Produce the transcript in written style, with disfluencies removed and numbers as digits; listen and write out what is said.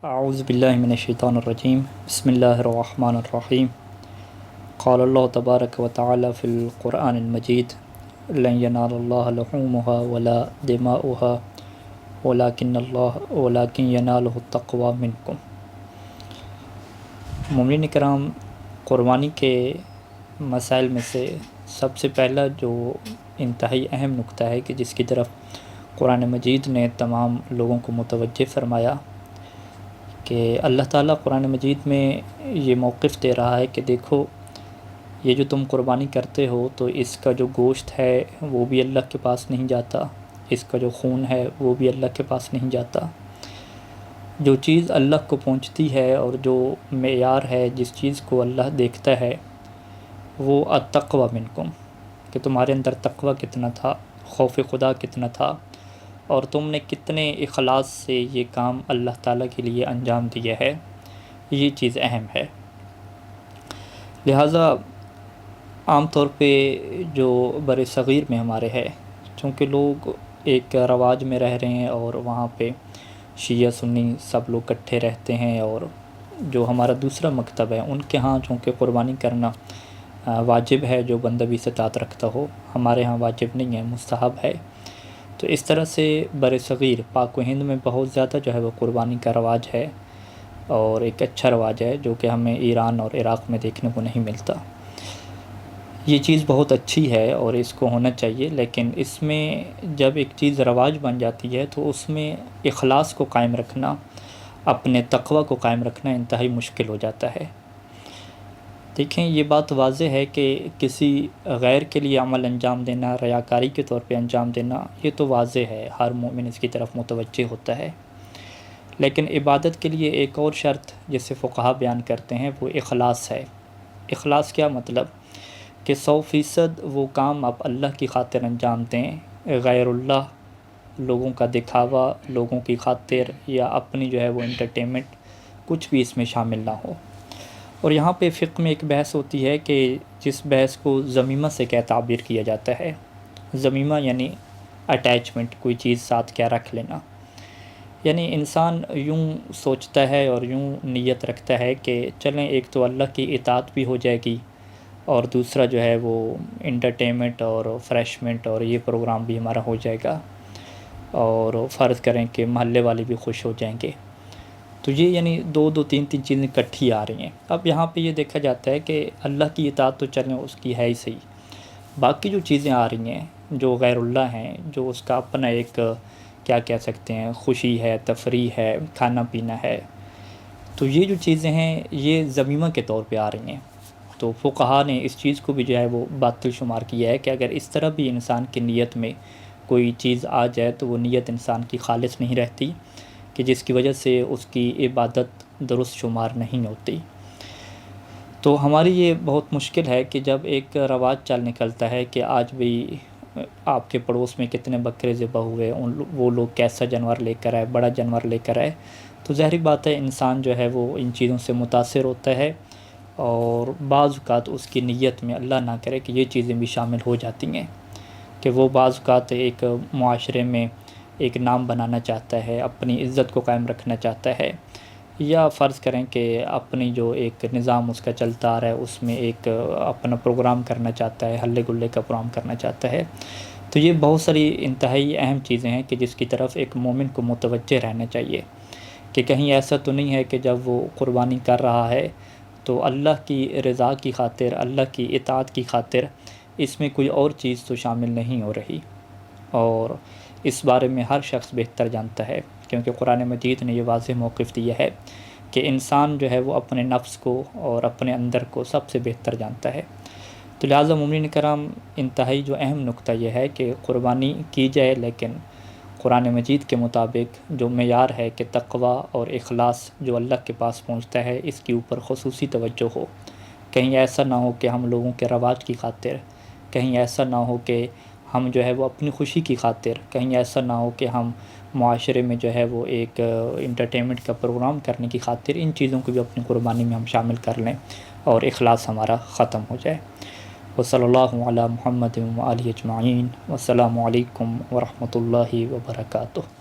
اعوذ باللہ من الشیطان الرجیم بسم اللہ الرحمن الرحیم قال اللہ تبارک و تعالی فی القرآن المجید لن ینال اللہ لحومها ولا دماؤها ولکن ینالہ التقوی منکم۔ مومنین کرام، قربانی کے مسائل میں سے سب سے پہلا جو انتہائی اہم نقطہ ہے کہ جس کی طرف قرآن مجید نے تمام لوگوں کو متوجہ فرمایا کہ اللہ تعالیٰ قرآن مجید میں یہ موقف دے رہا ہے کہ دیکھو، یہ جو تم قربانی کرتے ہو تو اس کا جو گوشت ہے وہ بھی اللہ کے پاس نہیں جاتا، اس کا جو خون ہے وہ بھی اللہ کے پاس نہیں جاتا۔ جو چیز اللہ کو پہنچتی ہے اور جو معیار ہے جس چیز کو اللہ دیکھتا ہے وہ التقوی منکم، کہ تمہارے اندر تقوی کتنا تھا، خوف خدا کتنا تھا، اور تم نے کتنے اخلاص سے یہ کام اللہ تعالیٰ کے لیے انجام دیا ہے، یہ چیز اہم ہے۔ لہٰذا عام طور پہ جو بر صغیر میں ہمارے ہے، چونکہ لوگ ایک رواج میں رہ رہے ہیں اور وہاں پہ شیعہ سنی سب لوگ اکٹھے رہتے ہیں، اور جو ہمارا دوسرا مکتب ہے ان کے ہاں چونکہ قربانی کرنا واجب ہے جو بندہ بھی استطاعت رکھتا ہو، ہمارے ہاں واجب نہیں ہے، مستحب ہے۔ تو اس طرح سے بر صغیر پاک و ہند میں بہت زیادہ جو ہے وہ قربانی کا رواج ہے، اور ایک اچھا رواج ہے جو کہ ہمیں ایران اور عراق میں دیکھنے کو نہیں ملتا۔ یہ چیز بہت اچھی ہے اور اس کو ہونا چاہیے، لیکن اس میں جب ایک چیز رواج بن جاتی ہے تو اس میں اخلاص کو قائم رکھنا، اپنے تقوی کو قائم رکھنا انتہائی مشکل ہو جاتا ہے۔ دیکھیں، یہ بات واضح ہے کہ کسی غیر کے لیے عمل انجام دینا، ریاکاری کے طور پہ انجام دینا، یہ تو واضح ہے، ہر مومن اس کی طرف متوجہ ہوتا ہے۔ لیکن عبادت کے لیے ایک اور شرط جسے فقہا بیان کرتے ہیں وہ اخلاص ہے۔ اخلاص کیا مطلب؟ کہ 100% وہ کام آپ اللہ کی خاطر انجام دیں، غیر اللہ، لوگوں کا دکھاوا، لوگوں کی خاطر یا اپنی جو ہے وہ انٹرٹینمنٹ، کچھ بھی اس میں شامل نہ ہو۔ اور یہاں پہ فقہ میں ایک بحث ہوتی ہے کہ جس بحث کو ضمیمہ سے کیا تعبیر کیا جاتا ہے۔ ضمیمہ یعنی اٹیچمنٹ، کوئی چیز ساتھ کیا رکھ لینا، یعنی انسان یوں سوچتا ہے اور یوں نیت رکھتا ہے کہ چلیں ایک تو اللہ کی اطاعت بھی ہو جائے گی، اور دوسرا جو ہے وہ انٹرٹینمنٹ اور فریشمنٹ اور یہ پروگرام بھی ہمارا ہو جائے گا، اور فرض کریں کہ محلے والے بھی خوش ہو جائیں گے۔ تو یہ یعنی دو تین چیزیں اکٹھی آ رہی ہیں۔ اب یہاں پہ یہ دیکھا جاتا ہے کہ اللہ کی اطاعت تو چلیں اس کی ہے ہی صحیح، باقی جو چیزیں آ رہی ہیں جو غیر اللہ ہیں، جو اس کا اپنا ایک کیا کہہ سکتے ہیں، خوشی ہے، تفریح ہے، کھانا پینا ہے، تو یہ جو چیزیں ہیں یہ ضمیمہ کے طور پہ آ رہی ہیں۔ تو فقہا نے اس چیز کو بھی جو ہے وہ باطل شمار کیا ہے کہ اگر اس طرح بھی انسان کی نیت میں کوئی چیز آ جائے تو وہ نیت انسان کی خالص نہیں رہتی، کہ جس کی وجہ سے اس کی عبادت درست شمار نہیں ہوتی۔ تو ہماری یہ بہت مشکل ہے کہ جب ایک رواج چل نکلتا ہے کہ آج بھی آپ کے پڑوس میں کتنے بکرے ذبح ہوئے، وہ لوگ کیسا جانور لے کر آئے، بڑا جانور لے کر آئے، تو ظاہری بات ہے انسان جو ہے وہ ان چیزوں سے متاثر ہوتا ہے، اور بعض اوقات اس کی نیت میں اللہ نہ کرے کہ یہ چیزیں بھی شامل ہو جاتی ہیں، کہ وہ بعض اوقات ایک معاشرے میں ایک نام بنانا چاہتا ہے، اپنی عزت کو قائم رکھنا چاہتا ہے، یا فرض کریں کہ اپنی جو ایک نظام اس کا چلتا آ رہا ہے اس میں ایک اپنا پروگرام کرنا چاہتا ہے، ہلے گلے کا پروگرام کرنا چاہتا ہے۔ تو یہ بہت ساری انتہائی اہم چیزیں ہیں کہ جس کی طرف ایک مومن کو متوجہ رہنا چاہیے، کہ کہیں ایسا تو نہیں ہے کہ جب وہ قربانی کر رہا ہے تو اللہ کی رضا کی خاطر، اللہ کی اطاعت کی خاطر اس میں کوئی اور چیز تو شامل نہیں ہو رہی۔ اور اس بارے میں ہر شخص بہتر جانتا ہے، کیونکہ قرآن مجید نے یہ واضح موقف دیا ہے کہ انسان جو ہے وہ اپنے نفس کو اور اپنے اندر کو سب سے بہتر جانتا ہے۔ تو لہٰذا مومنین کرام، انتہائی جو اہم نقطہ یہ ہے کہ قربانی کی جائے، لیکن قرآن مجید کے مطابق جو معیار ہے کہ تقوی اور اخلاص جو اللہ کے پاس پہنچتا ہے، اس کے اوپر خصوصی توجہ ہو۔ کہیں ایسا نہ ہو کہ ہم لوگوں کے رواج کی خاطر، کہیں ایسا نہ ہو کہ ہم جو ہے وہ اپنی خوشی کی خاطر، کہیں ایسا نہ ہو کہ ہم معاشرے میں جو ہے وہ ایک انٹرٹینمنٹ کا پروگرام کرنے کی خاطر ان چیزوں کو بھی اپنی قربانی میں ہم شامل کر لیں اور اخلاص ہمارا ختم ہو جائے۔ وصلی اللہ علی محمد و آلہ اجمعین، والسلام علیکم ورحمۃ اللہ وبرکاتہ۔